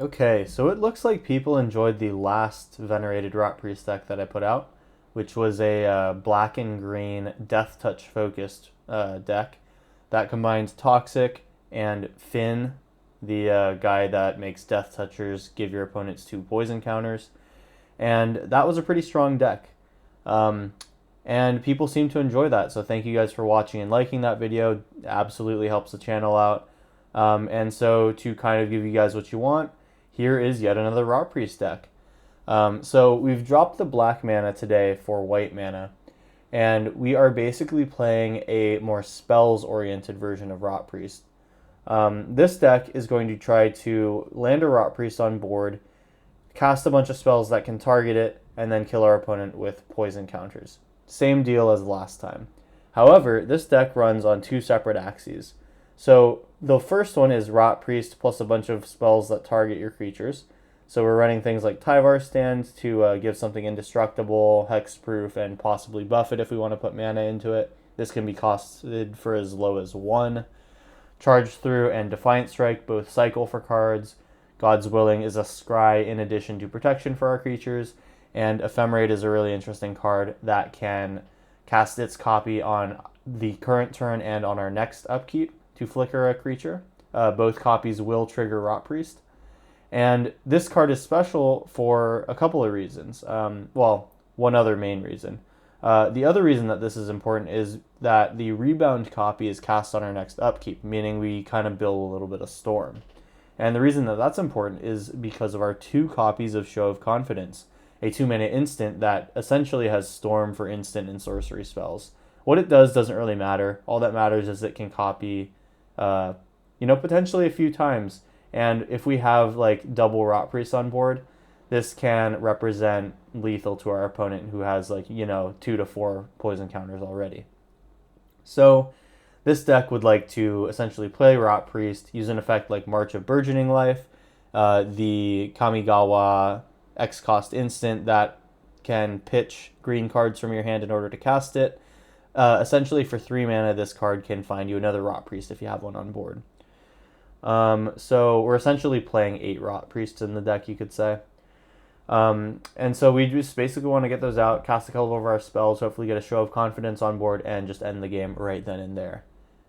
Okay, so it looks like people enjoyed the last Venerated Rotpriest deck that I put out, which was a black and green Death Touch focused deck that combines Toxic and Finn, the guy that makes Death Touchers give your opponents 2 poison counters. And that was a pretty strong deck. Um, and people seem to enjoy that, so thank you guys for watching and liking that video. It absolutely helps the channel out. And so to kind of give you guys what you want, here is yet another Rotpriest deck. So we've dropped the black mana today for white mana, and we are basically playing a more spells-oriented version of Rotpriest. This deck is going to try to land a Rotpriest on board, cast a bunch of spells that can target it, and then kill our opponent with poison counters. Same deal as last time. However, this deck runs on 2 separate axes. So the first one is Rotpriest plus a bunch of spells that target your creatures. So we're running things like Tyvar Stand to give something indestructible, hexproof, and possibly buff it if we want to put mana into it. This can be costed for as low as 1. Charge Through and Defiant Strike both cycle for cards. God's Willing is a scry in addition to protection for our creatures. And Ephemerate is a really interesting card that can cast its copy on the current turn and on our next upkeep to flicker a creature. Both copies will trigger Rotpriest. And this card is special for a couple of reasons. Well, one other main reason. The other reason that this is important is that the rebound copy is cast on our next upkeep, meaning we kind of build a little bit of Storm. And the reason that that's important is because of our 2 copies of Show of Confidence, a 2-mana instant that essentially has Storm for instant and sorcery spells. What it does doesn't really matter. All that matters is it can copy, potentially a few times. And if we have like double Rotpriest on board, this can represent lethal to our opponent who has 2 to 4 poison counters already. So this deck would like to essentially play Rotpriest, use an effect like March of Burgeoning Life, the Kamigawa X cost instant that can pitch green cards from your hand in order to cast it. Essentially for 3 mana, this card can find you another Rotpriest if you have one on board. So we're essentially playing 8 Rotpriests in the deck, you could say. And so we just basically want to get those out, cast a couple of our spells, hopefully get a Show of Confidence on board, and just end the game right then and there.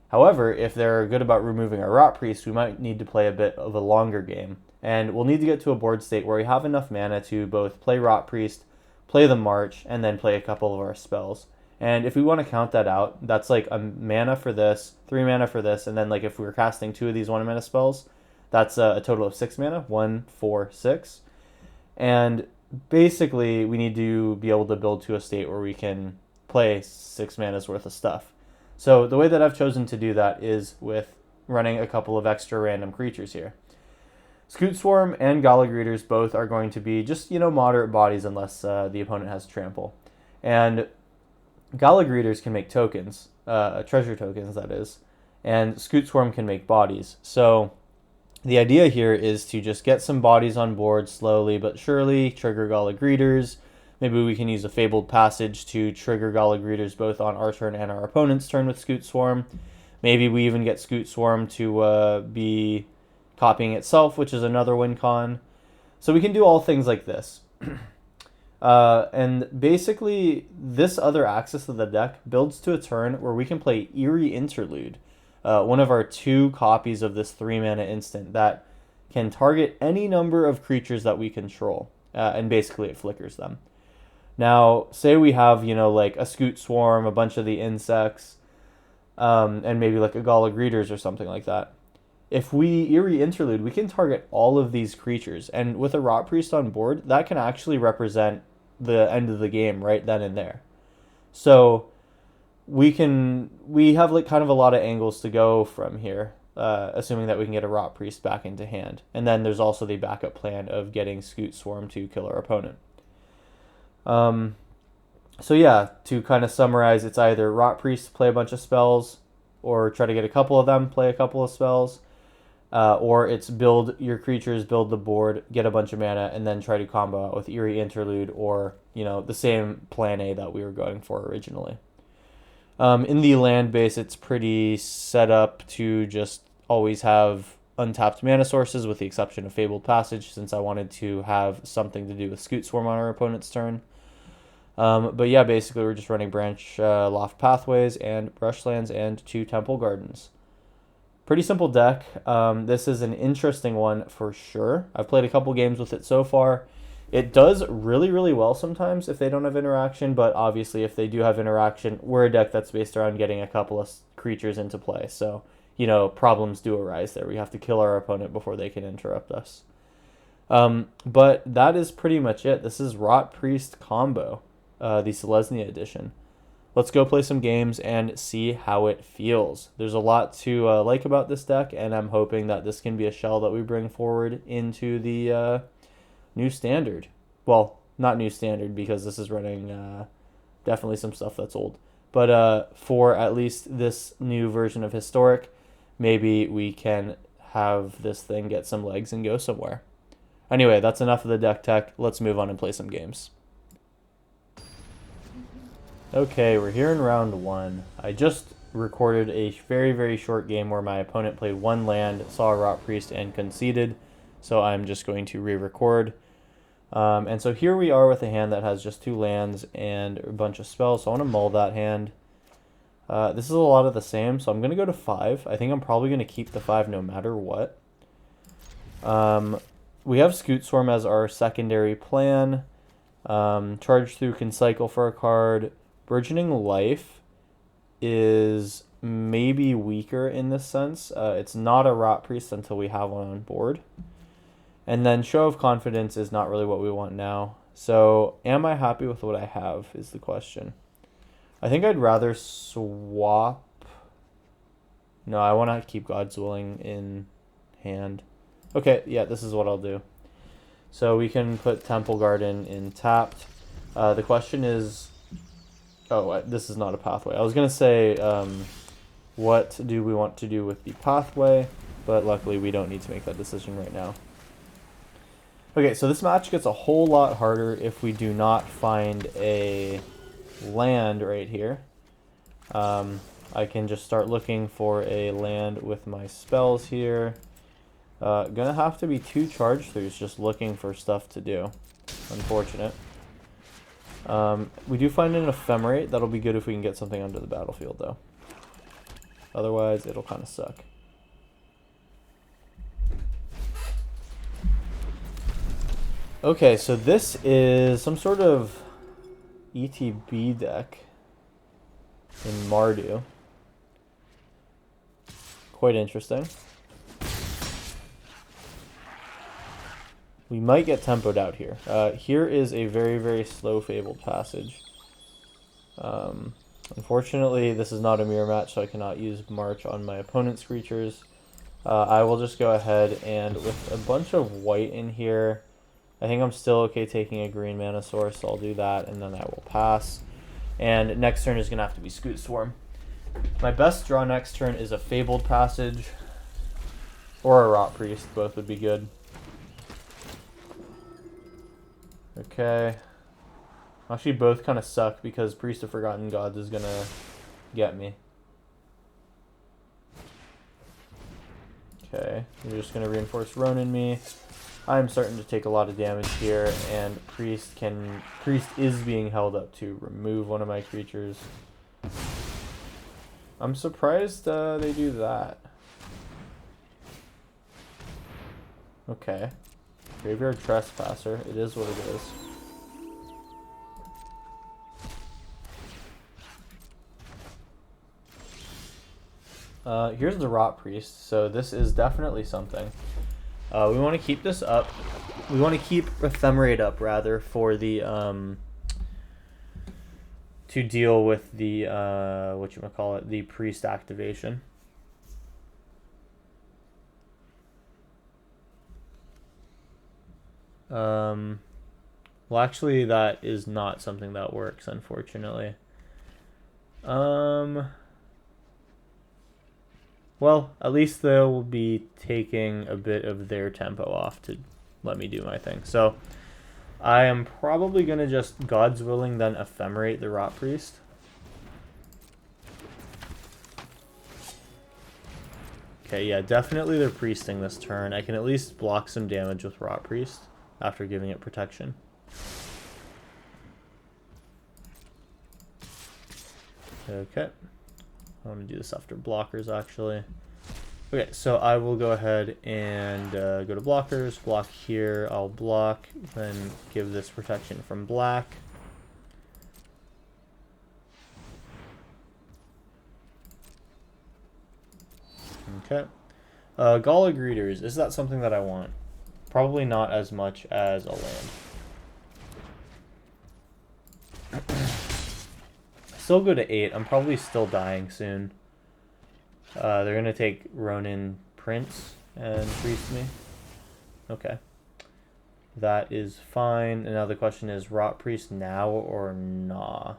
However, if they're good about removing our Rotpriest, we might need to play a bit of a longer game. And we'll need to get to a board state where we have enough mana to both play Rotpriest, play the March, and then play a couple of our spells. And if we want to count that out, that's like a mana for this, 3 mana for this, and then like if we were casting 2 of these 1 mana spells, that's a total of 6 mana, 1, 4, 6. And basically, we need to be able to build to a state where we can play 6 mana's worth of stuff. So the way that I've chosen to do that is with running a couple of extra random creatures here. Scoot Swarm and Gala Greeters both are going to be just, moderate bodies unless the opponent has trample. And Gala Greeters can make tokens, treasure tokens that is, and Scoot Swarm can make bodies. So the idea here is to just get some bodies on board slowly but surely, trigger Gala Greeters. Maybe we can use a Fabled Passage to trigger Gala Greeters both on our turn and our opponent's turn with Scoot Swarm. Maybe we even get Scoot Swarm to be copying itself, which is another win con. So we can do all things like this. And basically, this other axis of the deck builds to a turn where we can play Eerie Interlude, one of our 2 copies of this 3 mana instant that can target any number of creatures that we control, and basically it flickers them. Now, say we have, like a Scoot Swarm, a bunch of the insects, and maybe like a Gala Greeters or something like that. If we Eerie Interlude, we can target all of these creatures, and with a Rotpriest on board, that can actually represent the end of the game right then and there. So we have like kind of a lot of angles to go from here, assuming that we can get a Rotpriest back into hand. And then there's also the backup plan of getting Scoot Swarm to kill our opponent. So yeah, to kind of summarize, it's either Rotpriest, play a bunch of spells, or try to get a couple of them, play a couple of spells, or it's build your creatures, build the board, get a bunch of mana, and then try to combo out with Eerie Interlude or, the same plan A that we were going for originally. In the land base, it's pretty set up to just always have untapped mana sources with the exception of Fabled Passage, since I wanted to have something to do with Scoot Swarm on our opponent's turn. But yeah, basically we're just running Branch Loft Pathways and Brushlands and 2 Temple Gardens. Pretty simple deck. This is an interesting one for sure. I've played a couple games with it so far. It does really, really well sometimes if they don't have interaction, but obviously if they do have interaction, we're a deck that's based around getting a couple of creatures into play. So, you know, problems do arise there. We have to kill our opponent before they can interrupt us. But that is pretty much it. This is Rotpriest combo, the Selesnya edition. Let's go play some games and see how it feels. There's a lot to like about this deck, and I'm hoping that this can be a shell that we bring forward into the new standard. Well, not new standard because this is running definitely some stuff that's old. But for at least this new version of Historic, maybe we can have this thing get some legs and go somewhere. Anyway, that's enough of the deck tech. Let's move on and play some games. Okay, we're here in round 1. I just recorded a very, very short game where my opponent played 1 land, saw a Rotpriest, and conceded. So I'm just going to re-record. And so here we are with a hand that has just 2 lands and a bunch of spells. So I want to mull that hand. This is a lot of the same, so I'm going to go to 5. I think I'm probably going to keep the 5 no matter what. We have Scoot Swarm as our secondary plan. Charge Through can cycle for a card. Burgeoning Life is maybe weaker in this sense. It's not a Rotpriest until we have one on board. And then Show of Confidence is not really what we want now. So am I happy with what I have is the question. I think I'd rather swap. No, I want to keep God's Willing in hand. Okay, yeah, this is what I'll do. So we can put Temple Garden in tapped. The question is... Oh, this is not a pathway. I was going to say, what do we want to do with the pathway? But luckily we don't need to make that decision right now. Okay, so this match gets a whole lot harder if we do not find a land right here. I can just start looking for a land with my spells here. Gonna have to be 2 charge throughs just looking for stuff to do. Unfortunate. We do find an Ephemerate. That'll be good if we can get something onto the battlefield, though. Otherwise, it'll kind of suck. Okay, so this is some sort of ETB deck in Mardu. Quite interesting. We might get tempoed out here. Here is a very, very slow Fabled Passage. Unfortunately, this is not a mirror match, so I cannot use March on my opponent's creatures. I will just go ahead and with a bunch of white in here, I think I'm still okay taking a green mana source, so I'll do that, and then I will pass. And next turn is going to have to be Scoot Swarm. My best draw next turn is a Fabled Passage or a Rotpriest. Both would be good. Okay. Actually, both kind of suck because Priest of Forgotten Gods is going to get me. Okay. You're just going to reinforce Ronin me. I'm starting to take a lot of damage here, and Priest is being held up to remove one of my creatures. I'm surprised they do that. Okay. Graveyard Trespasser. It is what it is. Here's the Rotpriest, so this is definitely something. We want to keep this up. We want to keep Ephemerate up, rather, for the, to deal with the, whatchamacallit, the Priest activation. Well, actually, that is not something that works, unfortunately. Well, at least they'll be taking a bit of their tempo off to let me do my thing. So I am probably going to just God's Willing, then Ephemerate the Rotpriest. Okay, yeah, definitely they're priesting this turn. I can at least block some damage with Rotpriest after giving it protection. Okay. I want to do this after blockers, actually. Okay, so I will go ahead and go to blockers. Block here. I'll block, then give this protection from black. Okay. Gala Greeters. Is that something that I want? Probably not as much as a land. Still go to 8. I'm probably still dying soon. They're going to take Ronin Prince and priest me. Okay. That is fine. And now the question is, Rotpriest now or nah?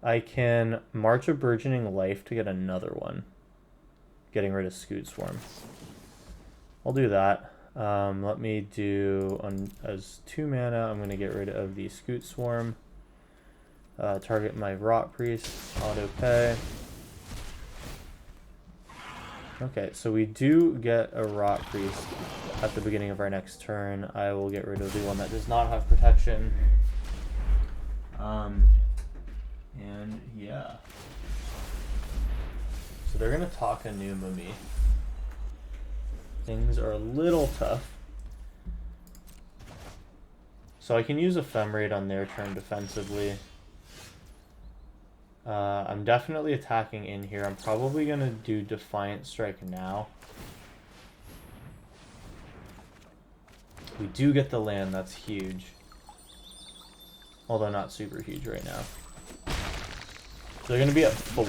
I can March of Burgeoning Life to get another one. Getting rid of Scoot Swarm. I'll do that. Let me do, as 2 mana, I'm going to get rid of the Scoot Swarm. Target my Rotpriest. Auto pay. Okay, so we do get a Rotpriest at the beginning of our next turn. I will get rid of the one that does not have protection. And yeah. So they're going to Takenuma me. Things are a little tough. So I can use Ephemerate on their turn defensively. I'm definitely attacking in here. I'm probably going to do Defiant Strike now. We do get the land. That's huge. Although not super huge right now. So they're going to be at 4.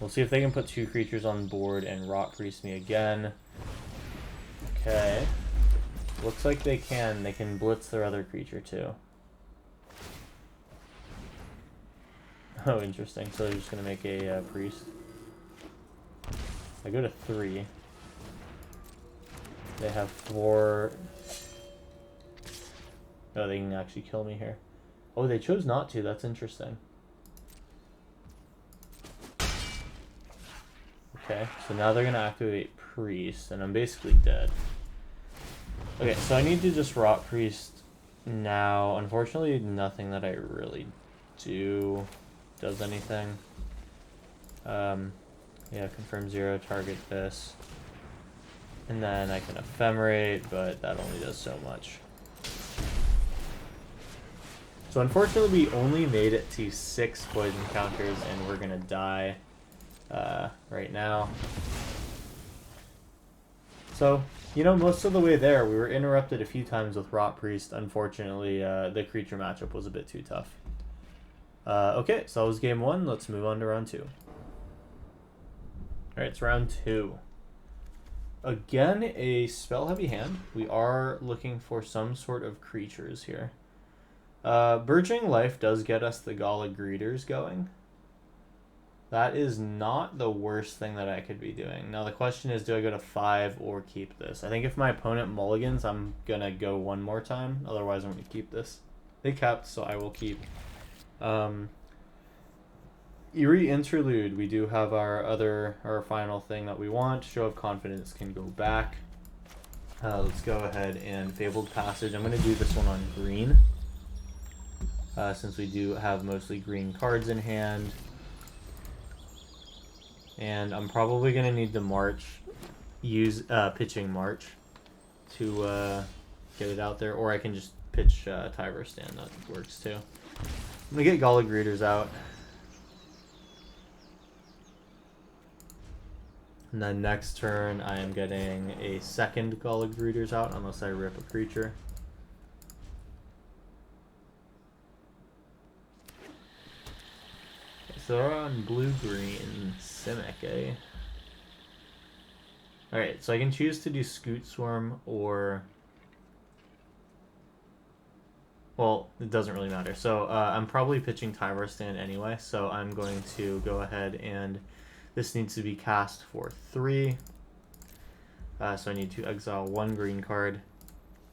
We'll see if they can put 2 creatures on board and Rotpriest me again. Okay. Looks like they can. They can blitz their other creature too. Oh, interesting. So they're just going to make a priest. I go to 3. They have 4. Oh, they can actually kill me here. Oh, they chose not to. That's interesting. Okay, so now they're going to activate priest, and I'm basically dead. Okay, so I need to just Rotpriest now. Unfortunately, nothing that I really do does anything. Yeah, confirm 0, target this. And then I can Ephemerate, but that only does so much. So unfortunately, we only made it to 6 poison counters, and we're going to die right now. So, you know, most of the way there, we were interrupted a few times with Rotpriest. Unfortunately, the creature matchup was a bit too tough. Okay, so that was game 1. Let's move on to round 2. Alright, it's round 2. Again, a spell-heavy hand. We are looking for some sort of creatures here. Burgeoning Life does get us the Gala Greeters going. That is not the worst thing that I could be doing. Now the question is, do I go to 5 or keep this? I think if my opponent mulligans, I'm going to go 1 more time. Otherwise, I'm going to keep this. They kept, so I will keep. Eerie Interlude. We do have our final thing that we want. Show of Confidence can go back. Let's go ahead and Fabled Passage. I'm going to do this one on green. Since we do have mostly green cards in hand. And I'm probably going to need to pitching March to get it out there. Or I can just pitch Tyver Stand. That works too. I'm going to get Gala Greeters out. And then next turn, I am getting a second Gala Greeters out, unless I rip a creature. So they're on blue-green Simic, eh? Alright, so I can choose to do Scoot Swarm or... Well, it doesn't really matter. So I'm probably pitching Tyvar Stand anyway, so I'm going to go ahead and... This needs to be cast for 3. So I need to exile 1 green card.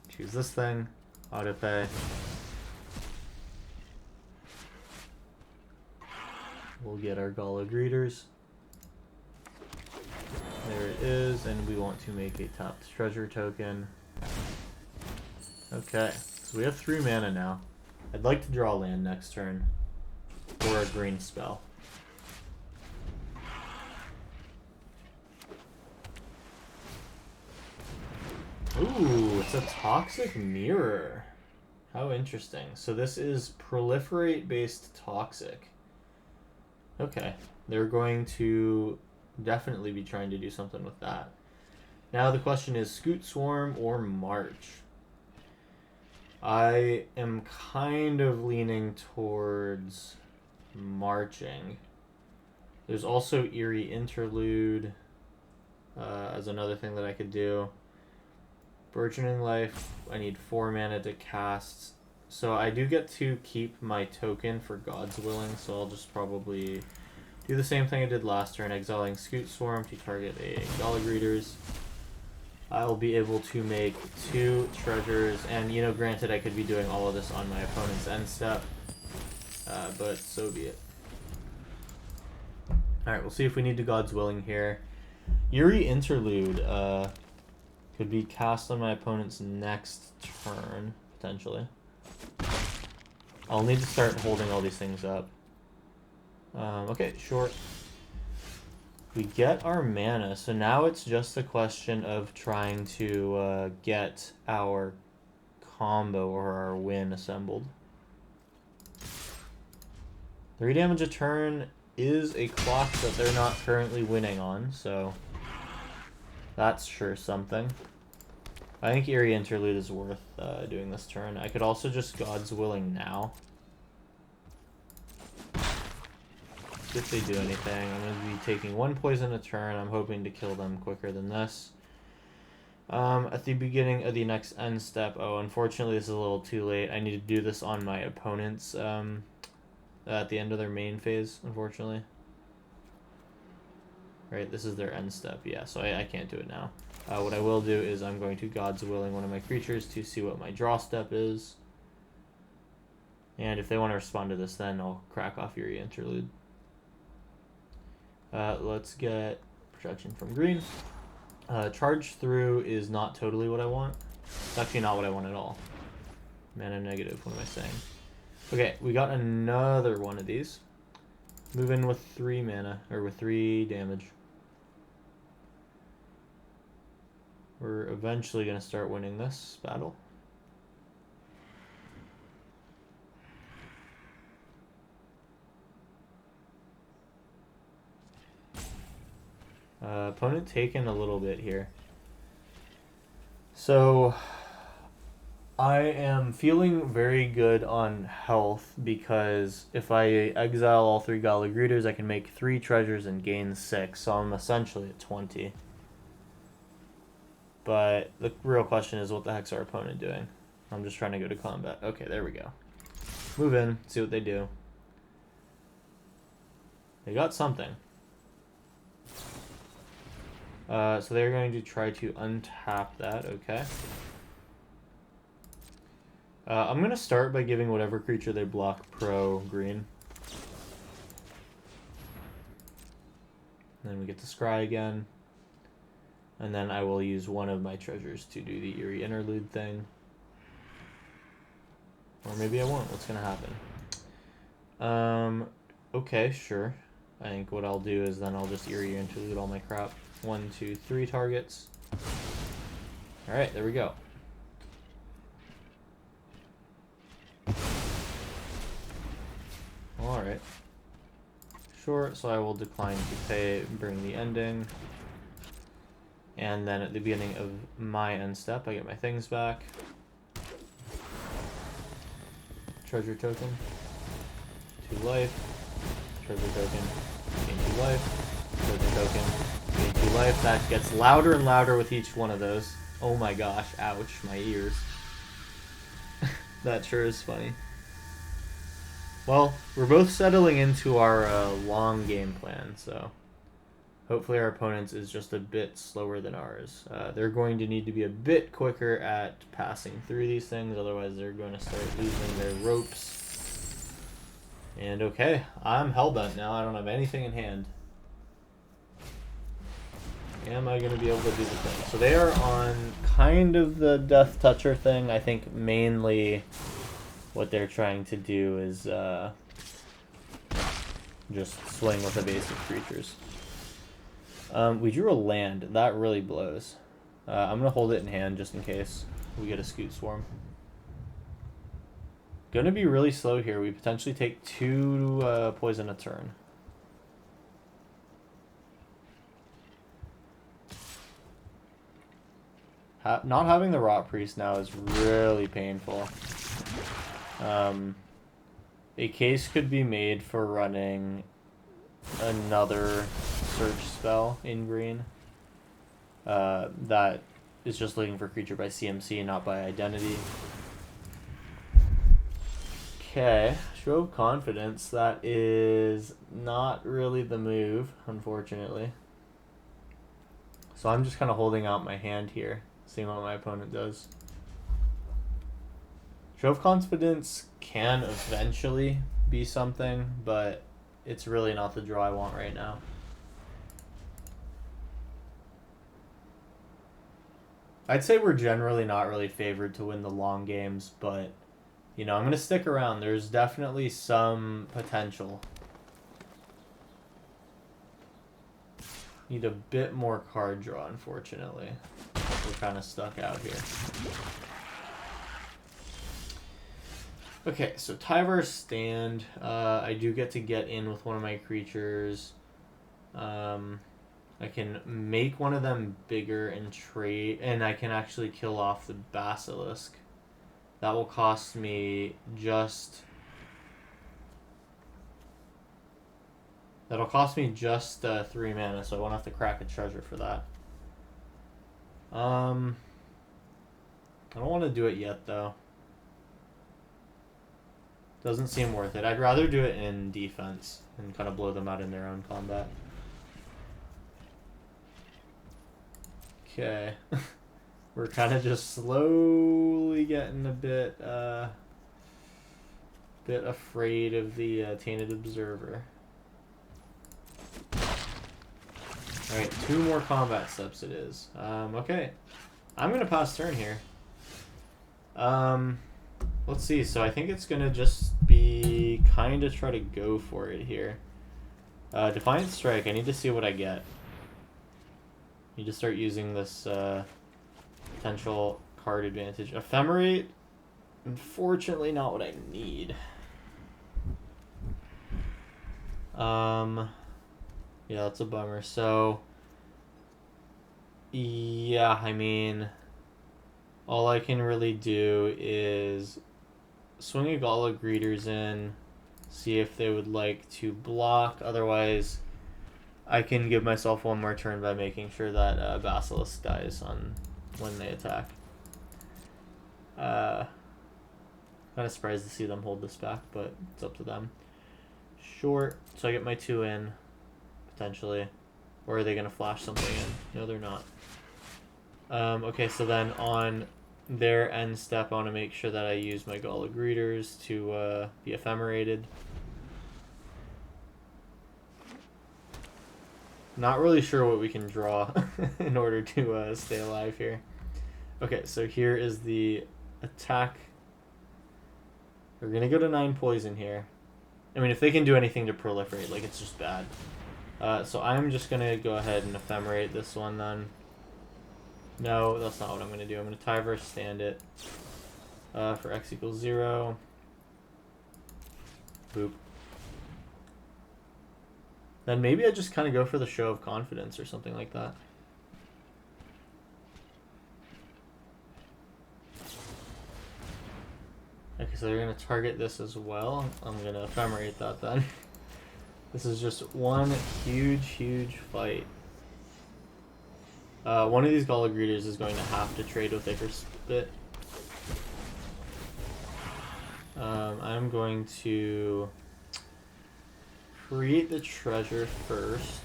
Choose this thing. Autopay. We'll get our Gala Greeters. There it is, and we want to make a tapped treasure token. Okay, so we have 3 mana now. I'd like to draw land next turn, or a green spell. Ooh, it's a Toxic Mirror. How interesting. So this is Proliferate-based Toxic. Okay, they're going to definitely be trying to do something with that. Now the question is Scoot Swarm or March? I am kind of leaning towards marching. There's also Eerie Interlude as another thing that I could do. Burgeoning Life, I need 4 mana to cast. So I do get to keep my token for God's Willing, so I'll just probably do the same thing I did last turn, exiling Scoot Swarm to target a Gallagreeters. I'll be able to make 2 treasures, and you know, granted I could be doing all of this on my opponent's end step, but so be it. Alright, we'll see if we need to God's Willing here. Eerie Interlude could be cast on my opponent's next turn, potentially. I'll need to start holding all these things up. Okay, sure. We get our mana, so now it's just a question of trying to get our combo or our win assembled. 3 damage a turn is a clock that they're not currently winning on, so that's sure something. I think Eerie Interlude is worth doing this turn. I could also just God's Willing now. If they do anything, I'm going to be taking 1 poison a turn. I'm hoping to kill them quicker than this. At the beginning of the next end step, oh, unfortunately this is a little too late. I need to do this on my opponent's at the end of their main phase, unfortunately. Right, this is their end step, yeah, so I can't do it now. What I will do is I'm going to God's Willing one of my creatures to see what my draw step is. And if they want to respond to this, then I'll crack off Eerie Interlude. Let's get protection from green. Charge through is not totally what I want. It's actually not what I want at all. Mana negative, what am I saying? Okay, we got another one of these. Move in with 3 mana, or with 3 damage. We're eventually going to start winning this battle. Opponent taken a little bit here. So I am feeling very good on health because if I exile all 3 Gallagreeters, I can make 3 treasures and gain 6, so I'm essentially at 20. But the real question is, what the heck's our opponent doing? I'm just trying to go to combat. Okay, there we go. Move in, see what they do. They got something. So they're going to try to untap that, okay. I'm going to start by giving whatever creature they block pro green. And then we get to scry again. And then I will use one of my treasures to do the Eerie Interlude thing. Or maybe I won't. What's going to happen? Okay, sure. I think what I'll do is then I'll just Eerie Interlude all my crap. 1, 2, 3 targets. Alright, there we go. Alright. Sure, so I will decline to pay, bring the ending. And then at the beginning of my end step, I get my things back. Treasure token. 2 life. Treasure token. Gain 2 life. Treasure token. Gain 2 life. That gets louder and louder with each one of those. Oh my gosh, ouch, my ears. That sure is funny. Well, we're both settling into our long game plan, so hopefully our opponent's is just a bit slower than ours. They're going to need to be a bit quicker at passing through these things, otherwise they're going to start losing their ropes. And okay, I'm hellbent now. I don't have anything in hand. Am I going to be able to do the thing? So they are on kind of the Death Toucher thing. I think mainly what they're trying to do is just swing with evasive creatures. We drew a land. That really blows. I'm going to hold it in hand just in case we get a Scoot Swarm. Going to be really slow here. We potentially take 2 poison a turn. Not having the Rotpriest now is really painful. A case could be made for running another search spell in green that is just looking for creature by CMC, not by identity. Okay, show of confidence. That is not really the move, unfortunately. So I'm just kind of holding out my hand here, seeing what my opponent does. Show of confidence can eventually be something, but it's really not the draw I want right now. I'd say we're generally not really favored to win the long games, but, you know, I'm going to stick around. There's definitely some potential. Need a bit more card draw, unfortunately. We're kind of stuck out here. Okay, so Tyvar's stand. I do get to get in with one of my creatures. I can make one of them bigger and trade, and I can actually kill off the Basilisk. That will cost me just... That'll cost me just 3 mana, so I won't have to crack a treasure for that. I don't want to do it yet, though. Doesn't seem worth it. I'd rather do it in defense and kind of blow them out in their own combat. Okay. We're kind of just slowly getting a bit afraid of the Tainted Observer. Alright, 2 more combat steps it is. Okay. I'm going to pass turn here. Let's see. So I think it's going to just be kind of try to go for it here. Defiant Strike. I need to see what I get. Need to start using this potential card advantage. Ephemerate. Unfortunately, not what I need. Yeah, that's a bummer. So, yeah, I mean, all I can really do is swing a Gala Greeters in, see if they would like to block. Otherwise, I can give myself 1 more turn by making sure that Basilisk dies on when they attack. Kind of surprised to see them hold this back, but it's up to them. Short, so I get my 2 in, potentially. Or are they going to flash something in? No, they're not. Okay, so then on their end step, I want to make sure that I use my Gala Greeters to be ephemerated. Not really sure what we can draw in order to stay alive here. Okay, so here is the attack. We're going to go to 9 poison here. I mean, if they can do anything to proliferate, like, it's just bad. So I'm just going to go ahead and ephemerate this one then. No, that's not what I'm going to do. I'm going to Tyvar stand it for x equals 0. Boop. Then maybe I just kind of go for the show of confidence or something like that. Okay, so they're going to target this as well. I'm going to ephemerate that then. This is just one huge fight. One of these Gala Greeters is going to have to trade with Icarspit. I'm going to create the treasure first.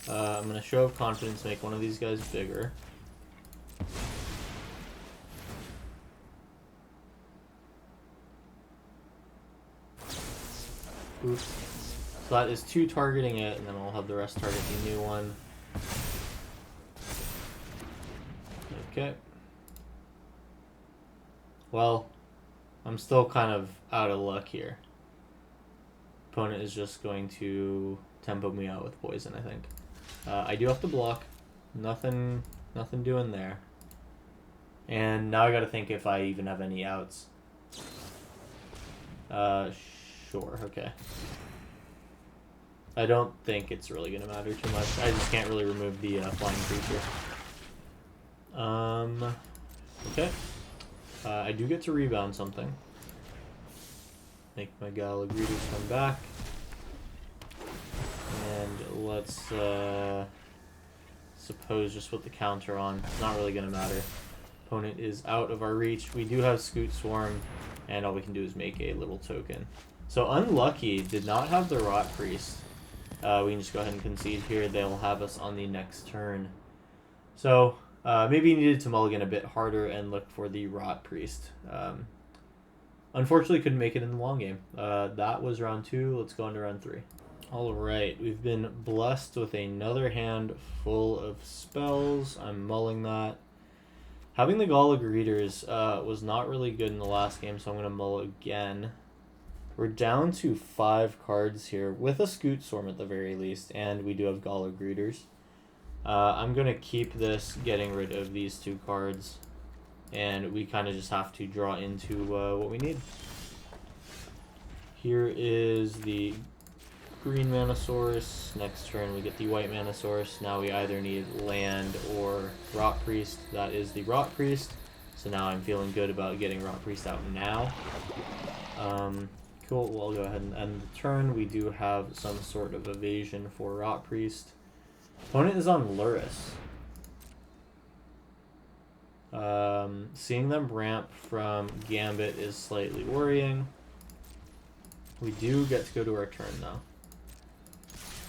I'm going to show of confidence, make one of these guys bigger. Oops. So that is 2 targeting it, and then I'll have the rest target the new one. Okay. Well, I'm still kind of out of luck here. Opponent is just going to tempo me out with poison, I think. I do have to block. Nothing doing there. And now I gotta think if I even have any outs. Sure, okay. I don't think it's really gonna matter too much. I just can't really remove the flying creature. Okay. I do get to rebound something. Make my Galagreeters come back. And let's suppose just put the counter on. It's not really gonna matter. Opponent is out of our reach. We do have Scoot Swarm, and all we can do is make a little token. So Unlucky did not have the Rotpriest. We can just go ahead and concede here. They'll have us on the next turn. So maybe needed to mulligan a bit harder and look for the Rotpriest. Unfortunately, couldn't make it in the long game. That was round 2. Let's go on to round 3. Alright, we've been blessed with another hand full of spells. I'm mulling that. Having the Galagreeters was not really good in the last game, so I'm going to mull again. We're down to 5 cards here, with a Scoot Swarm at the very least, and we do have Galagreeters. I'm going to keep this, getting rid of these 2 cards, and we kind of just have to draw into what we need. Here is the green mana source. Next turn we get the white mana source. Now we either need land or Rotpriest. That is the Rotpriest. So now I'm feeling good about getting Rotpriest out now. Cool, well, I'll go ahead and end the turn. We do have some sort of evasion for Rotpriest. Opponent is on Lurrus. Seeing them ramp from Gambit is slightly worrying. We do get to go to our turn though.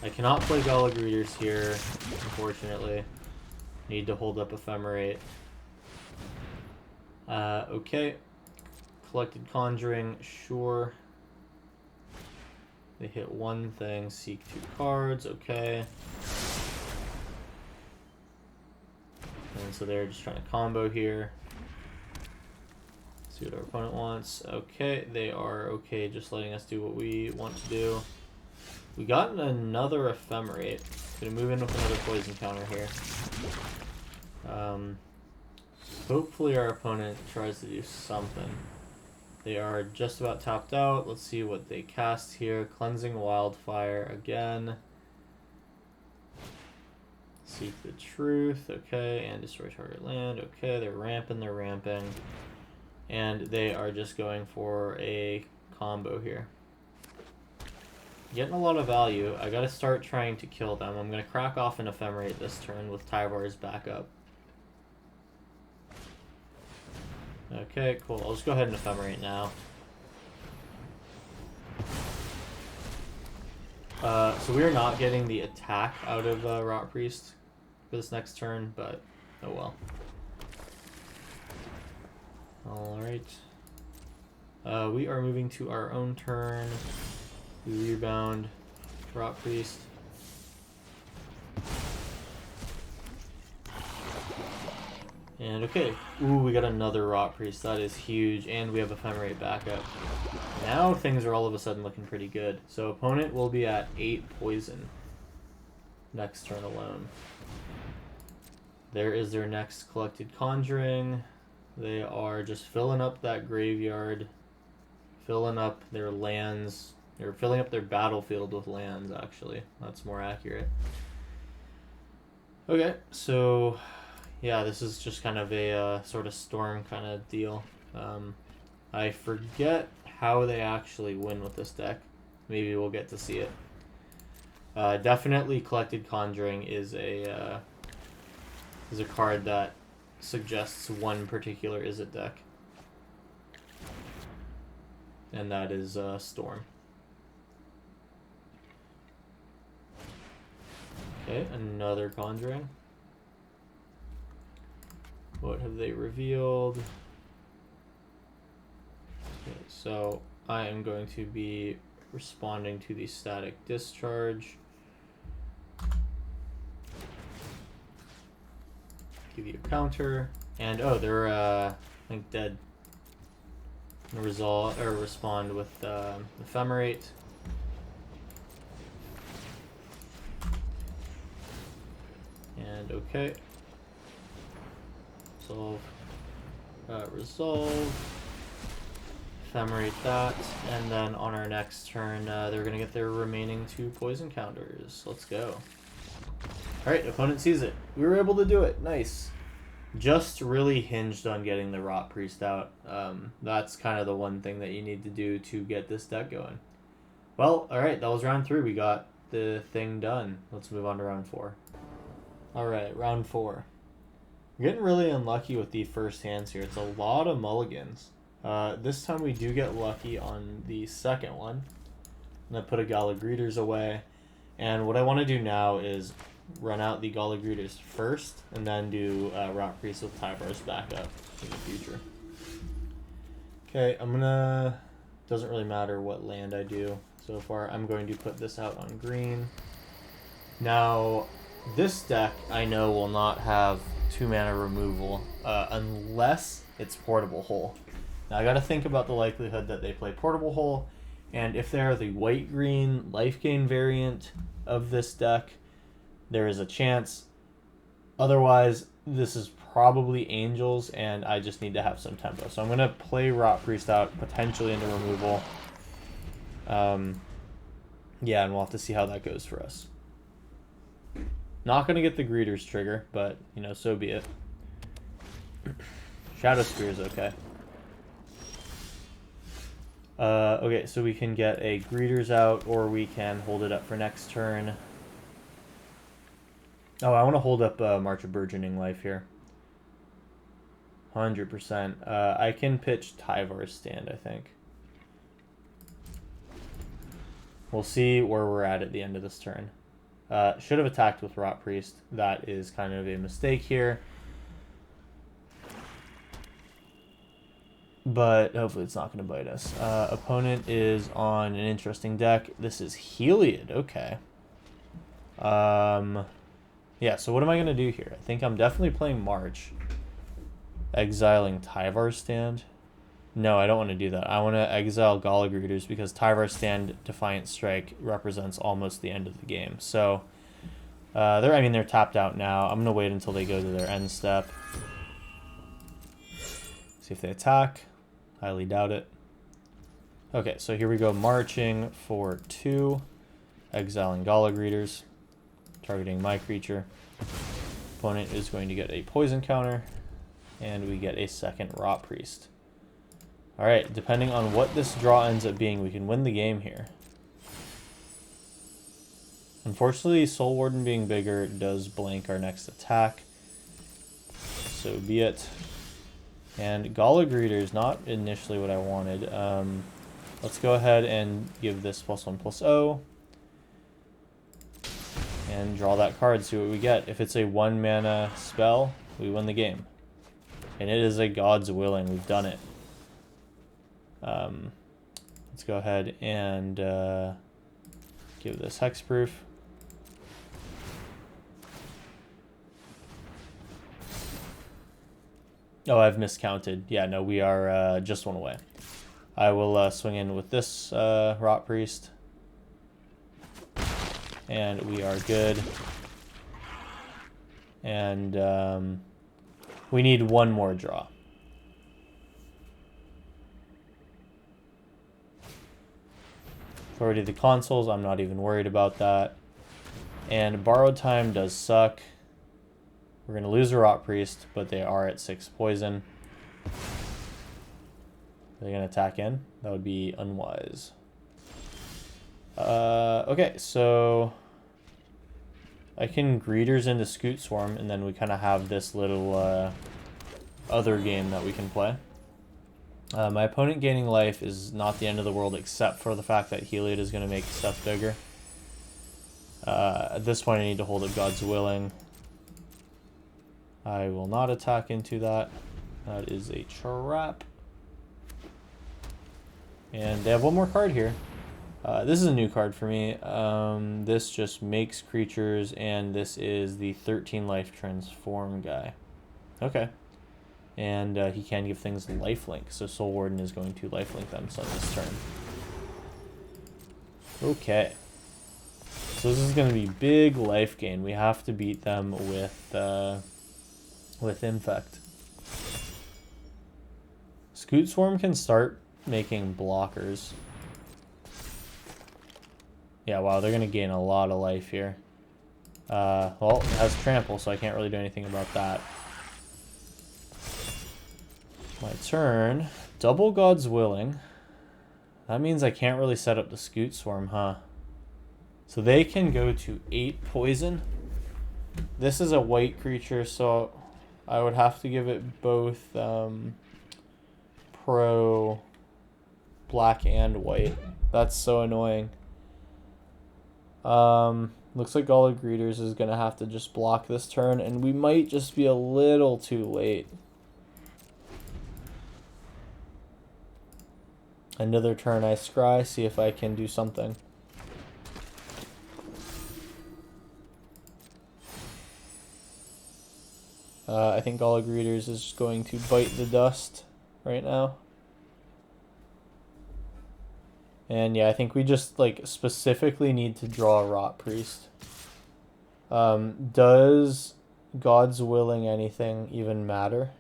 I cannot play Galagreeters here, unfortunately. Need to hold up Ephemerate. Okay. Collected Conjuring, sure. They hit 1 thing, seek 2 cards, okay. And so they're just trying to combo here. See what our opponent wants. Okay, they are okay just letting us do what we want to do. We got another Ephemerate. Gonna move in with another poison counter here. Hopefully our opponent tries to do something. They are just about tapped out. Let's see what they cast here. Cleansing Wildfire again. Seek the Truth, okay, and destroy target land. Okay, they're ramping. And they are just going for a combo here. Getting a lot of value. I gotta start trying to kill them. I'm gonna crack off an Ephemerate this turn with Tyvar's backup. Okay, cool. I'll just go ahead and Ephemerate now. So we are not getting the attack out of Rotpriest for this next turn, but oh well. Alright. We are moving to our own turn. We rebound Rotpriest. And okay. Ooh, we got another Rotpriest. That is huge. And we have Ephemerate backup. Now things are all of a sudden looking pretty good. So opponent will be at 8 poison next turn alone. There is their next Collected Conjuring. They are just filling up that graveyard, filling up their lands. They're filling up their battlefield with lands, actually. That's more accurate. Okay, so yeah, this is just kind of a sort of storm kind of deal. I forget how they actually win with this deck. Maybe we'll get to see it. Definitely Collected Conjuring is a card that suggests one particular Izzet deck. And that is Storm. Okay, another Conjuring. What have they revealed? Okay, so I am going to be responding to the static discharge. Give you a counter, and oh, they're I think dead. Resolve or respond with Ephemerate. And okay. Resolve. Ephemerate that, and then on our next turn, they're gonna get their remaining 2 poison counters. Let's go. Alright, opponent sees it. We were able to do it. Nice. Just really hinged on getting the Rotpriest out. That's kind of the one thing that you need to do to get this deck going. Well, alright, that was round 3. We got the thing done. Let's move on to round 4. Alright, round 4. We're getting really unlucky with the first hands here. It's a lot of mulligans. This time we do get lucky on the second one. I'm going to put a Gala Greeters away. And what I want to do now is run out the Gala Greeters first, and then do Rotpriest with Tyvar's backup in the future. Okay, I'm gonna... Doesn't really matter what land I do so far. I'm going to put this out on green. Now, this deck I know will not have 2 mana removal unless it's Portable Hole. Now I gotta think about the likelihood that they play Portable Hole, and if they're the white-green life gain variant of this deck, there is a chance. Otherwise, this is probably Angels, and I just need to have some tempo. So I'm going to play Rotpriest out, potentially into removal. Yeah, and we'll have to see how that goes for us. Not going to get the Greeters trigger, but, you know, so be it. Shadow Spear is okay. Okay, so we can get a Greeters out, or we can hold it up for next turn. Oh, I want to hold up March of Burgeoning Life here. 100%. I can pitch Tyvar's Stand, I think. We'll see where we're at the end of this turn. Should have attacked with Rotpriest. That is kind of a mistake here. But hopefully it's not going to bite us. Opponent is on an interesting deck. This is Heliod. Okay. Yeah, so what am I going to do here? I think I'm definitely playing March. Exiling Tyvar's Stand. No, I don't want to do that. I want to exile Gala Greeters because Tyvar's Stand Defiant Strike represents almost the end of the game. So, they're tapped out now. I'm going to wait until they go to their end step. See if they attack. Highly doubt it. Okay, so here we go. Marching for 2. Exiling Gala Greeters. Targeting my creature. Opponent is going to get a poison counter, and we get a second Rotpriest. Alright, depending on what this draw ends up being, we can win the game here. Unfortunately, Soul Warden being bigger does blank our next attack. So be it. And Gala Greeters, not initially what I wanted. Let's go ahead and give this +1/+0. And draw that card, see what we get. If it's a 1 mana spell, we win the game. And it is a God's Willing. We've done it. Let's go ahead and give this Hexproof. Oh, I've miscounted. Yeah, no, we are just 1 away. I will swing in with this Rotpriest. And we are good. And we need 1 more draw. Already the consoles, I'm not even worried about that. And Borrowed Time does suck. We're going to lose a Rotpriest, but they are at 6 poison. Are they going to attack in? That would be unwise. Okay, so I can Greeters into Scoot Swarm, and then we kind of have this little other game that we can play. My opponent gaining life is not the end of the world, except for the fact that Heliod is going to make stuff bigger. At this point, I need to hold up God's Willing. I will not attack into that. That is a trap. And they have 1 more card here. This is a new card for me. This just makes creatures, and this is the 13 life transform guy. Okay. And he can give things lifelink, so Soul Warden is going to lifelink them on this turn. Okay. So this is going to be big life gain. We have to beat them with Infect. Scoot Swarm can start making blockers. Yeah, wow, they're going to gain a lot of life here. Well, it has Trample, so I can't really do anything about that. My turn. Double God's Willing. That means I can't really set up the Scoot Swarm, huh? So they can go to 8 poison. This is a white creature, so I would have to give it both pro black and white. That's so annoying. Looks like Gala Greeters is going to have to just block this turn, and we might just be a little too late. Another turn I scry, see if I can do something. I think Gala Greeters is just going to bite the dust right now. And yeah, I think we just like specifically need to draw a Rotpriest. Does God's Willing anything even matter?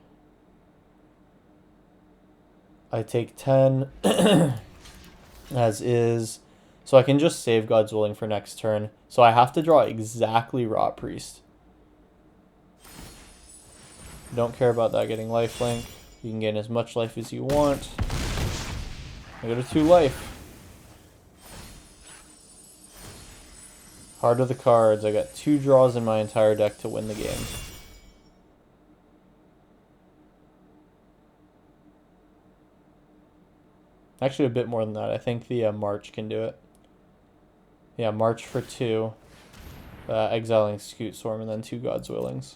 I take 10 as is. So I can just save God's Willing for next turn. So I have to draw exactly Rotpriest. Don't care about that getting lifelink. You can gain as much life as you want. I go to 2 life. Heart of the cards. I got 2 draws in my entire deck to win the game. Actually, a bit more than that. I think the March can do it. Yeah, March for 2. Exiling Scoot Swarm and then 2 God's Willings.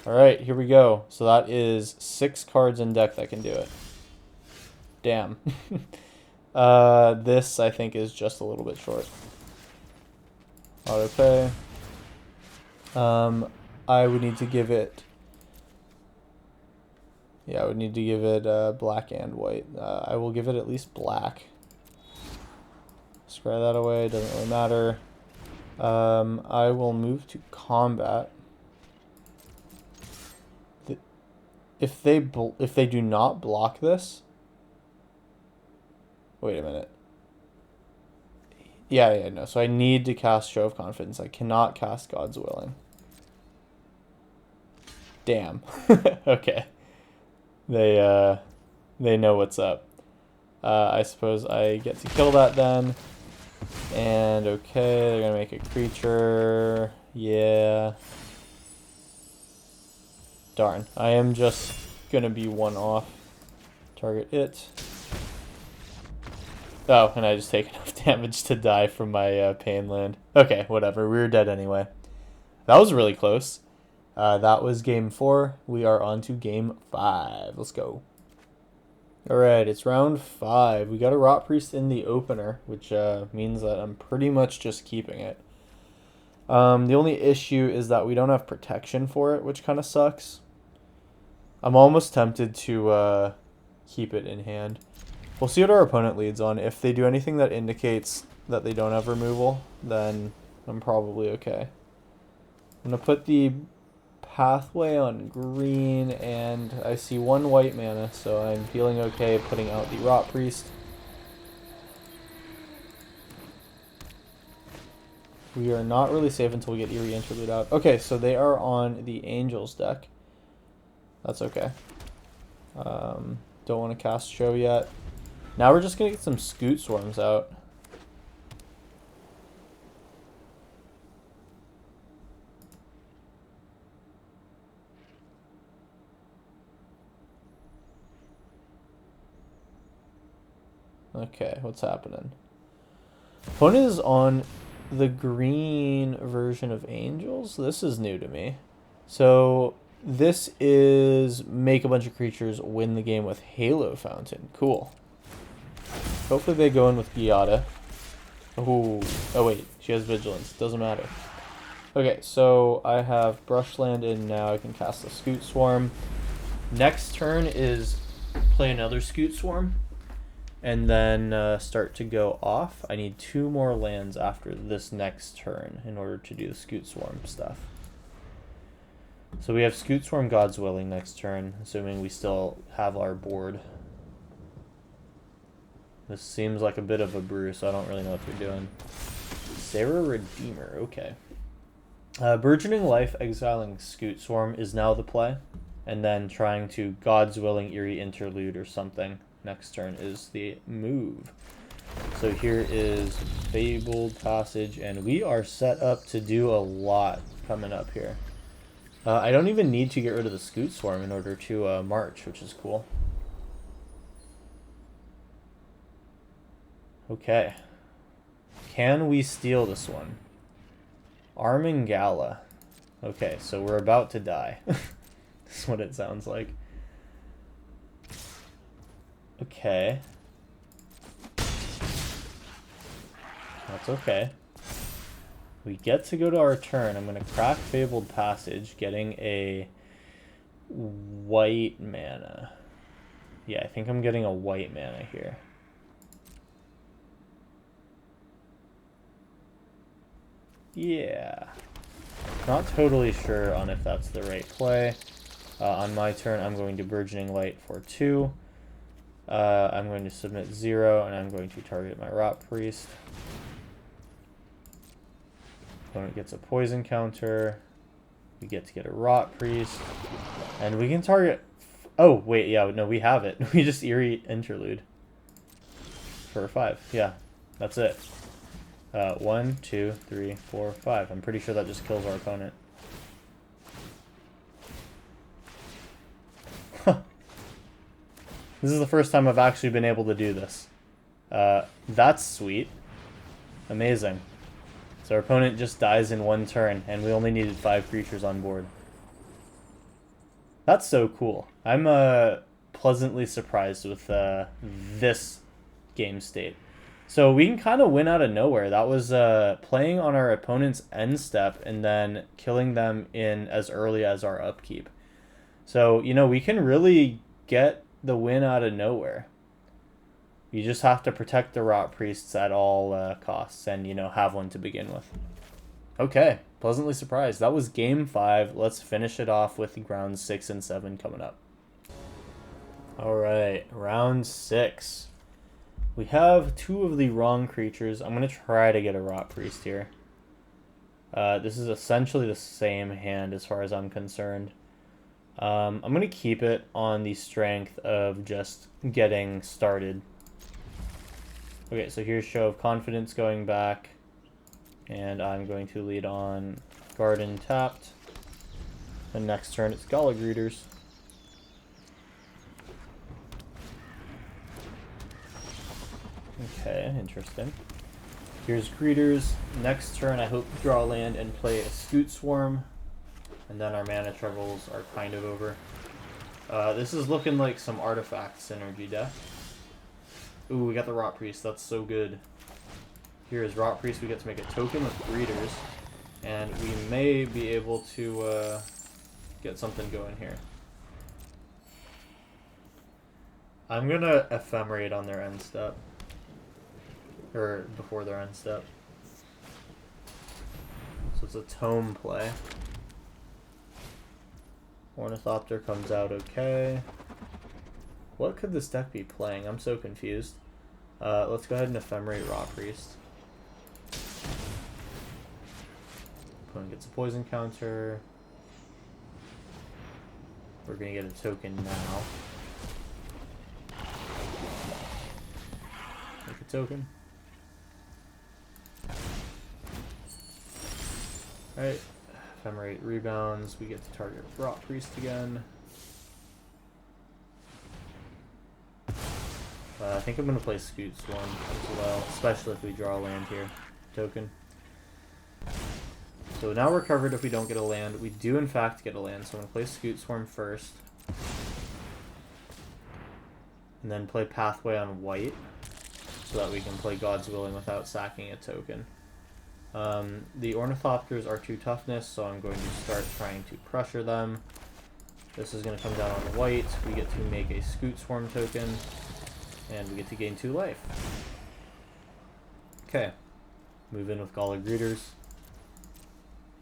Alright, here we go. So that is 6 cards in deck that can do it. Damn. This, I think, is just a little bit short. Auto pay. I would need to give it... Yeah, I would need to give it black and white. I will give it at least black. Scry that away, doesn't really matter. I will move to combat. If they do not block this... Wait a minute. Yeah, no. So I need to cast Show of Confidence. I cannot cast God's Willing. Damn. Okay. They know what's up. I suppose I get to kill that then. And okay, they're gonna make a creature. Yeah. Darn. I am just gonna be 1 off. Target it. Oh, and I just take enough damage to die from my pain land. Okay, whatever. We were dead anyway. That was really close. That was game 4. We are on to game 5. Let's go. Alright, it's round 5. We got a Rotpriest in the opener, which means that I'm pretty much just keeping it. The only issue is that we don't have protection for it, which kind of sucks. I'm almost tempted to keep it in hand. We'll see what our opponent leads on. If they do anything that indicates that they don't have removal, then I'm probably okay. I'm going to put the pathway on green, and I see 1 white mana, so I'm feeling okay putting out the Rotpriest. We are not really safe until we get Eerie Interlude out. Okay, so they are on the Angels deck. That's okay. Don't want to cast Show yet. Now we're just going to get some Scoot Swarms out. Okay, what's happening? Opponent is on the green version of Angels. This is new to me. So this is make a bunch of creatures, win the game with Halo Fountain. Cool. Hopefully they go in with Giada. Oh wait, she has vigilance. Doesn't matter. Okay, so I have Brushland in now. I can cast a Scoot Swarm. Next turn is play another Scoot Swarm, and then start to go off. I need 2 more lands after this next turn in order to do the Scoot Swarm stuff. So we have Scoot Swarm God's Willing next turn, assuming we still have our board. This seems like a bit of a brew, so I don't really know what they're doing. Sarah Redeemer, okay. Burgeoning Life, exiling Scoot Swarm is now the play. And then trying to God's Willing Eerie Interlude or something next turn is the move. So here is Fabled Passage, and we are set up to do a lot coming up here. I don't even need to get rid of the Scoot Swarm in order to march, which is cool. Okay. Can we steal this one? Arming Gala. Okay, so we're about to die. That's what it sounds like. Okay. That's okay. We get to go to our turn. I'm going to crack Fabled Passage, getting a white mana. Yeah, I think I'm getting a white mana here. Yeah. Not totally sure on if that's the right play. On my turn, I'm going to Burgeoning Light for 2. I'm going to submit 0, and I'm going to target my Rotpriest. Opponent gets a poison counter. We get to get a Rotpriest. And we can target... Oh, wait, yeah, no, we have it. We just Eerie Interlude. For 5. Yeah, that's it. 1, 2, 3, 4, 5. I'm pretty sure that just kills our opponent. This is the first time I've actually been able to do this. That's sweet. Amazing. So our opponent just dies in 1 turn, and we only needed 5 creatures on board. That's so cool. I'm pleasantly surprised with this game state. So we can kind of win out of nowhere. That was playing on our opponent's end step and then killing them in as early as our upkeep. So, you know, we can really get the win out of nowhere. You just have to protect the Rotpriests at all costs and, you know, have one to begin with. Okay, pleasantly surprised. That was game 5. Let's finish it off with rounds 6 and 7 coming up. All right, round 6. We have 2 of the wrong creatures. I'm going to try to get a Rotpriest here. This is essentially the same hand as far as I'm concerned. I'm going to keep it on the strength of just getting started. Okay, so here's Show of Confidence going back. And I'm going to lead on Garden tapped. And next turn it's Gala Greeters. Okay, interesting. Here's Greeters. Next turn I hope to draw land and play a Scoot Swarm. And then our mana troubles are kind of over. This is looking like some artifact synergy deck. Ooh, we got the Rotpriest. That's so good. Here is Rotpriest. We get to make a token with Greeters. And we may be able to get something going here. I'm going to Ephemerate on their end step. Or before their end step. So it's a tome play. Ornithopter comes out okay. What could this deck be playing? I'm so confused. Let's go ahead and Ephemerate Rotpriest. Opponent gets a poison counter. We're gonna get a token now. Make a token. Alright. Ephemerate rebounds. We get to target Rotpriest again. I think I'm going to play Scoot Swarm as well, especially if we draw a land here. Token. So now we're covered if we don't get a land. We do in fact get a land, so I'm going to play Scoot Swarm first. And then play Pathway on white. so that we can play God's Willing without sacking a token. The Ornithopters are 2 toughness, so I'm going to start trying to pressure them. This is going to come down on white. We get to make a Scoot Swarm token, and we get to gain 2 life. Okay, move in with Gala Greeters,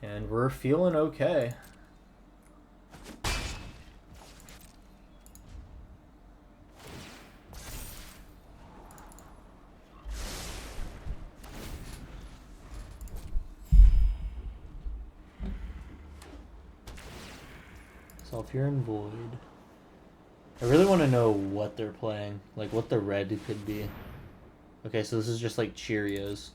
and we're feeling okay. Sulfuran Void. I really want to know what they're playing, like what the red could be. Okay, so this is just like Cheerios.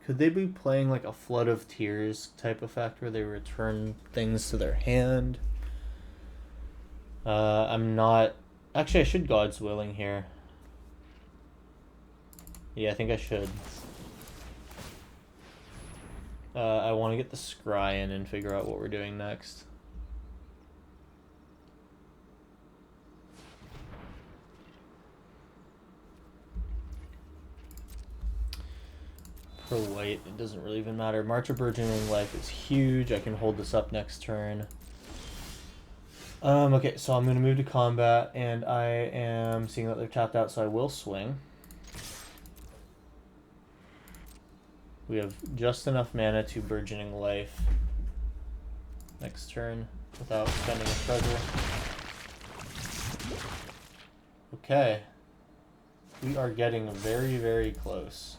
Could they be playing like a Flood of Tears type effect where they return things to their hand? I'm not... Actually, I should God's Willing here. Yeah, I think I should. I want to get the Scry in and figure out what we're doing next. For white, it doesn't really even matter. March of Burgeoning Life is huge. I can hold this up next turn. Okay, so I'm going to move to combat, and I am seeing that they're tapped out, so I will swing. We have just enough mana to Burgeoning Life next turn without spending a treasure. Okay. We are getting very, very close.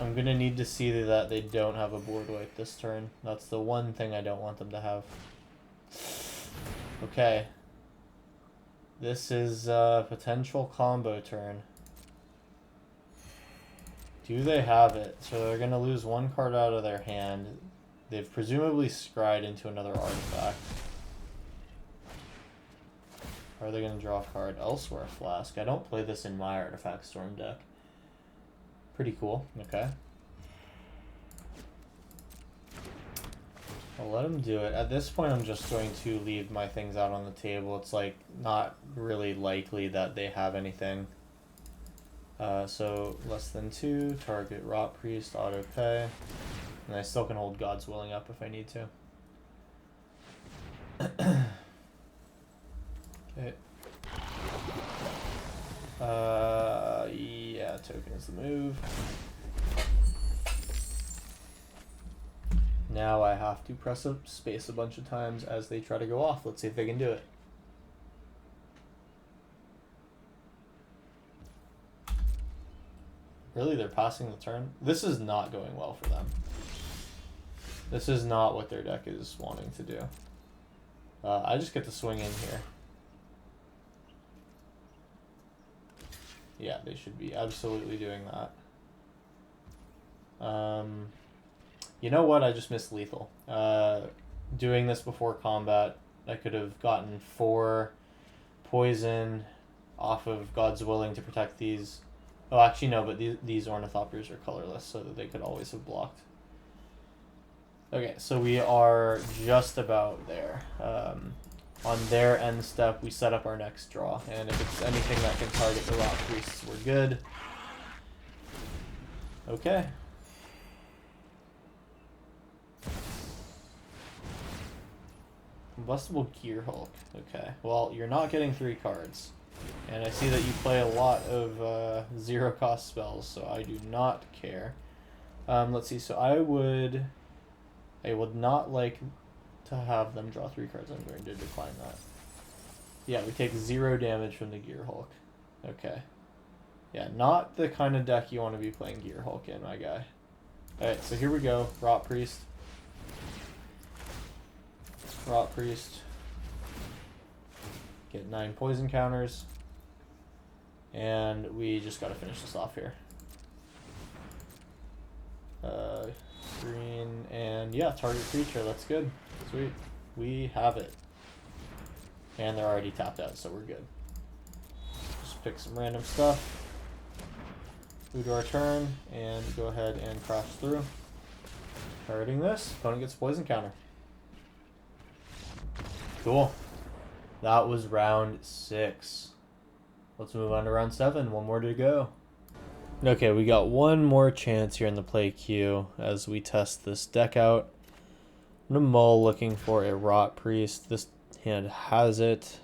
I'm going to need to see that they don't have a board wipe this turn. That's the one thing I don't want them to have. Okay. This is a potential combo turn. Do they have it? So they're going to lose 1 card out of their hand. They've presumably scryed into another artifact. Or are they going to draw a card? Elsewhere Flask. I don't play this in my Artifact Storm deck. Pretty cool. Okay. I'll let them do it. At this point, I'm just going to leave my things out on the table. It's like not really likely that they have anything. So less than 2, target Rotpriest, auto pay, and I still can hold God's Willing up if I need to. Okay. Yeah, token is the move. Now I have to press a space a bunch of times as they try to go off. Let's see if they can do it. Really, they're passing the turn? This is not going well for them. This is not what their deck is wanting to do. I just get to swing in here. Yeah, they should be absolutely doing that. You know what? I just missed lethal. Doing this before combat, I could have gotten 4 poison off of God's Willing to protect these. Oh, actually, no, but these Ornithopters are colorless, so that they could always have blocked. Okay, so we are just about there. On their end step, we set up our next draw, and if it's anything that can target the Rotpriests, we're good. Okay. Combustible Gear Hulk. Okay, well, you're not getting 3 cards. And I see that you play a lot of 0-cost spells, so I do not care. Let's see, so I would not like to have them draw 3 cards. I'm going to decline that. Yeah, we take 0 damage from the Gear Hulk. Okay. Yeah, not the kind of deck you want to be playing Gear Hulk in, my guy. Alright, so here we go. Rotpriest. Rotpriest. Get 9 poison counters. And we just gotta finish this off here. Green, and yeah, target creature, that's good. Sweet. We have it. And they're already tapped out, so we're good. Just pick some random stuff. Move to our turn, and go ahead and crash through. Targeting this, opponent gets a poison counter. Cool. That was round 6. Let's move on to round 7. One more to go. Okay, we got one more chance here in the play queue as we test this deck out. I'm going to mull looking for a Rotpriest. This hand has it.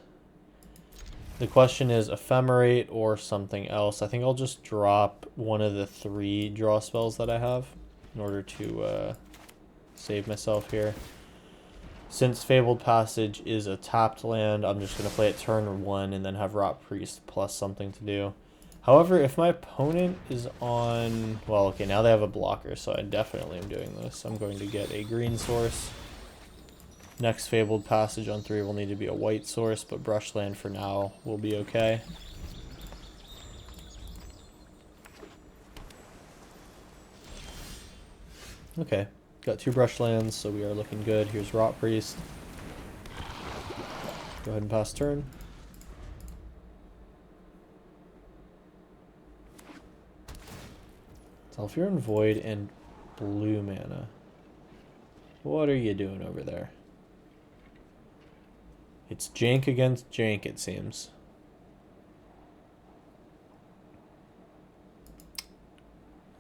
The question is Ephemerate or something else. I think I'll just drop one of the 3 draw spells that I have in order to save myself here. Since Fabled Passage is a tapped land, I'm just going to play it turn 1 and then have Rotpriest plus something to do. However, if my opponent is on... Well, okay, now they have a blocker, so I definitely am doing this. I'm going to get a green source. Next Fabled Passage on 3 will need to be a white source, but Brushland for now will be okay. Okay, got 2 Brushlands, so we are looking good. Here's Rotpriest. Go ahead and pass turn. Zhalfirin Void and blue mana. What are you doing over there? It's jank against jank, it seems.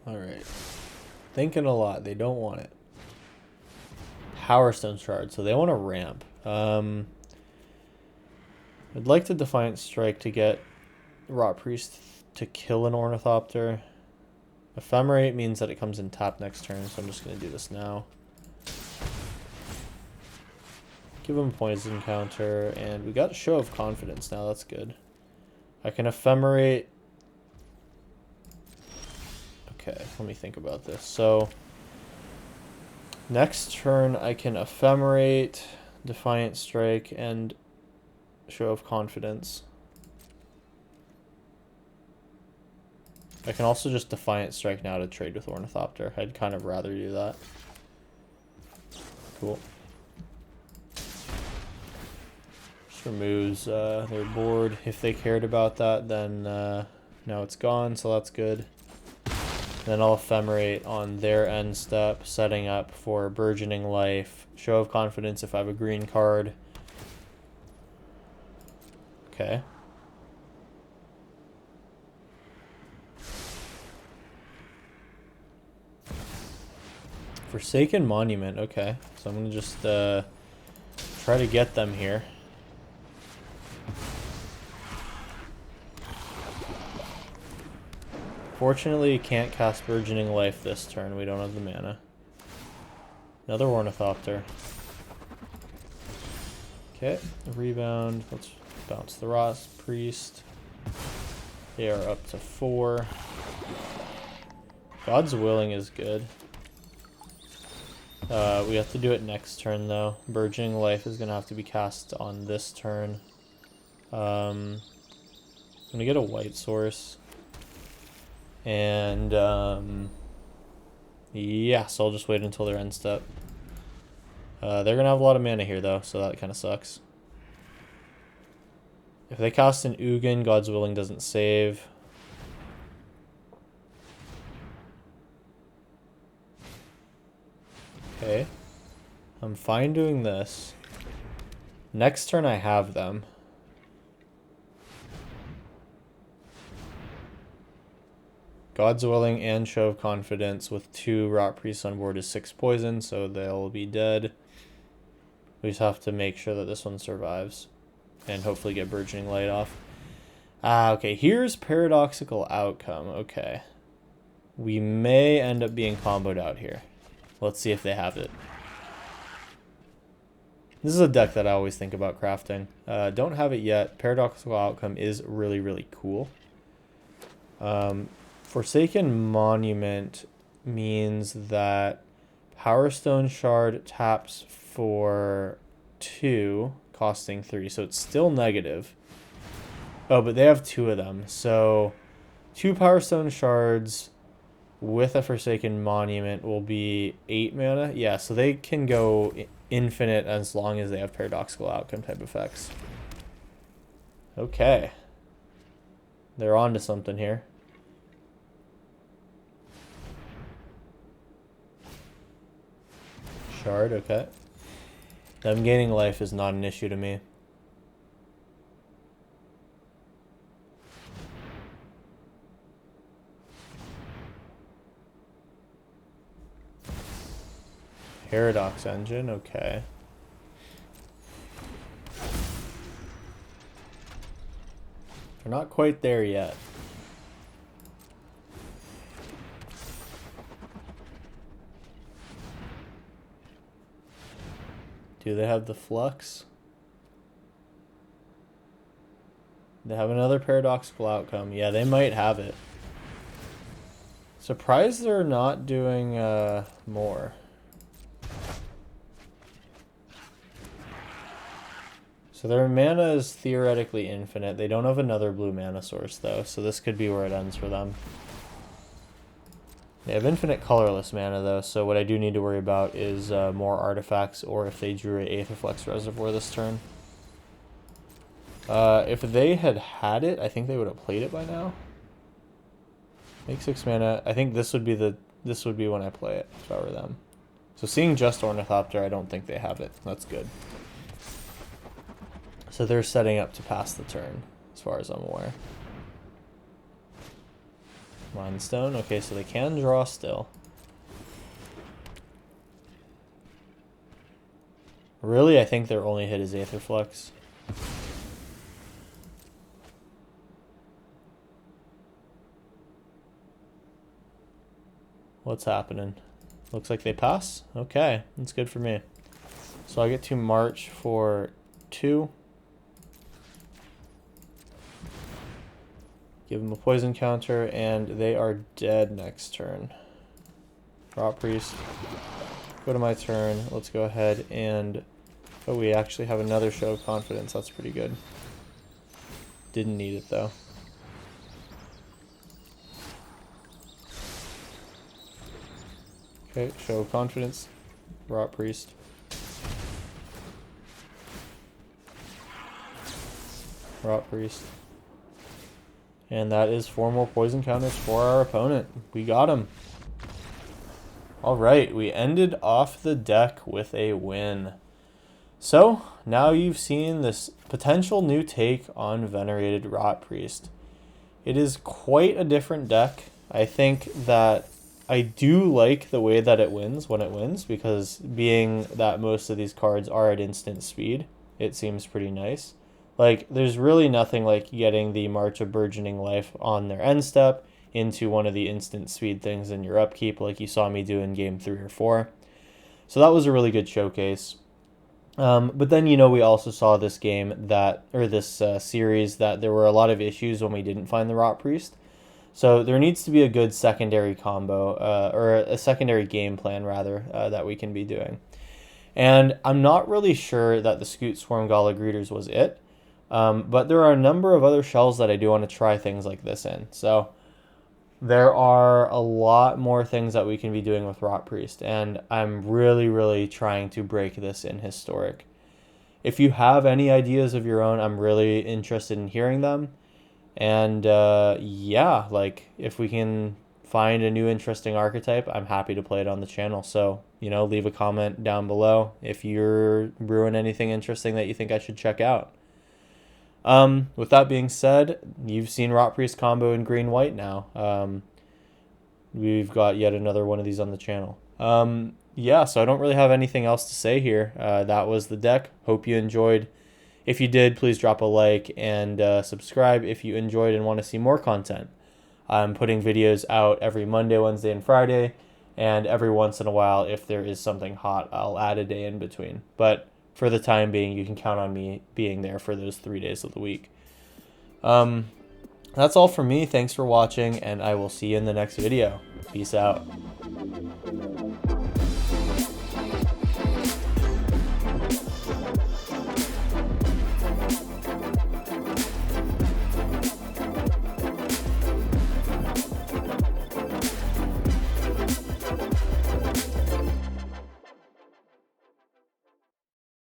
Alright. Thinking a lot. They don't want it. Power Stone Shard. So they want to ramp. I'd like to Defiant Strike to get Rotpriest to kill an Ornithopter. Ephemerate means that it comes in tap next turn, so I'm just going to do this now. Give him a poison counter, and we got a Show of Confidence now, that's good. I can Ephemerate. Okay, let me think about this. So, next turn I can Ephemerate, Defiant Strike, and Show of Confidence. I can also just Defiant Strike now to trade with Ornithopter. I'd kind of rather do that. Cool. Just removes their board. If they cared about that, then now it's gone, so that's good. Then I'll Ephemerate on their end step, setting up for Burgeoning Life. Show of Confidence if I have a green card. Okay. Forsaken Monument, okay. So I'm going to just try to get them here. Fortunately, you can't cast Burgeoning Life this turn. We don't have the mana. Another Ornithopter. Okay, rebound. Let's bounce the Rotpriest. They are up to 4. God's Willing is good. We have to do it next turn, though. Burgeoning Life is going to have to be cast on this turn. I'm going to get a white source. And, yeah, so I'll just wait until their end step. They're going to have a lot of mana here, though, so that kind of sucks. If they cast an Ugin, God's Willing doesn't save. Okay. I'm fine doing this. Next turn I have them. God's Willing and Show of Confidence with 2 Rotpriests on board is 6 poison, so they'll be dead. We just have to make sure that this one survives. And hopefully get Burgeoning Light off. Okay, here's Paradoxical Outcome. Okay. We may end up being comboed out here. Let's see if they have it. This is a deck that I always think about crafting. Don't have it yet. Paradoxical Outcome is really, really cool. Forsaken Monument means that Power Stone Shard taps for 2, costing 3, so it's still negative. Oh, but they have 2 of them, so 2 Power Stone Shards with a Forsaken Monument will be 8 mana. Yeah, so they can go infinite as long as they have Paradoxical Outcome type effects. Okay. They're on to something here. Shard, okay. Them gaining life is not an issue to me. Paradox Engine, okay. They're not quite there yet. Do they have the flux? They have another paradoxical outcome. Yeah, they might have it. Surprised they're not doing more. So their mana is theoretically infinite. They don't have another blue mana source though, so this could be where it ends for them. They have infinite colorless mana though, so what I do need to worry about is more artifacts, or if they drew an Aetherflux Reservoir this turn. If they had it, I think they would have played it by now. Make 6 mana. I think this would be when I play it if I were them. So seeing just Ornithopter, I don't think they have it. That's good. So they're setting up to pass the turn, as far as I'm aware. Mindstone. Okay, so they can draw still. Really, I think their only hit is Aetherflux. What's happening? Looks like they pass. Okay, that's good for me. So I get to march for 2. Give them a poison counter, and they are dead next turn. Rotpriest. Go to my turn. Let's go ahead and... Oh, we actually have another Show of Confidence. That's pretty good. Didn't need it, though. Okay, Show of Confidence. Rotpriest. Rotpriest. And that is 4 more poison counters for our opponent. We got him. Alright, we ended off the deck with a win. So, now you've seen this potential new take on Venerated Rotpriest. It is quite a different deck. I think that I do like the way that it wins when it wins, because being that most of these cards are at instant speed, it seems pretty nice. Like, there's really nothing like getting the March of Burgeoning Life on their end step into one of the instant speed things in your upkeep, like you saw me do in game 3 or 4. So that was a really good showcase. But then, you know, we also saw this game that, or this series, that there were a lot of issues when we didn't find the Rotpriest. So there needs to be a good secondary combo, or a secondary game plan, rather, that we can be doing. And I'm not really sure that the Scoot Swarm Gala Greeters was it. But there are a number of other shells that I do want to try things like this in. So there are a lot more things that we can be doing with Rotpriest, and I'm really, really trying to break this in Historic. If you have any ideas of your own, I'm really interested in hearing them. And yeah, like, if we can find a new interesting archetype, I'm happy to play it on the channel. So, you know, leave a comment down below if you're brewing anything interesting that you think I should check out. With that being said, you've seen Rotpriest combo in green-white now. We've got yet another one of these on the channel. Yeah, so I don't really have anything else to say here. That was the deck. Hope you enjoyed. If you did, please drop a like and subscribe if you enjoyed and want to see more content. I'm putting videos out every Monday, Wednesday, and Friday, and every once in a while, if there is something hot, I'll add a day in between. But for the time being, you can count on me being there for those 3 days of the week. That's all from me. Thanks for watching, and I will see you in the next video. Peace out.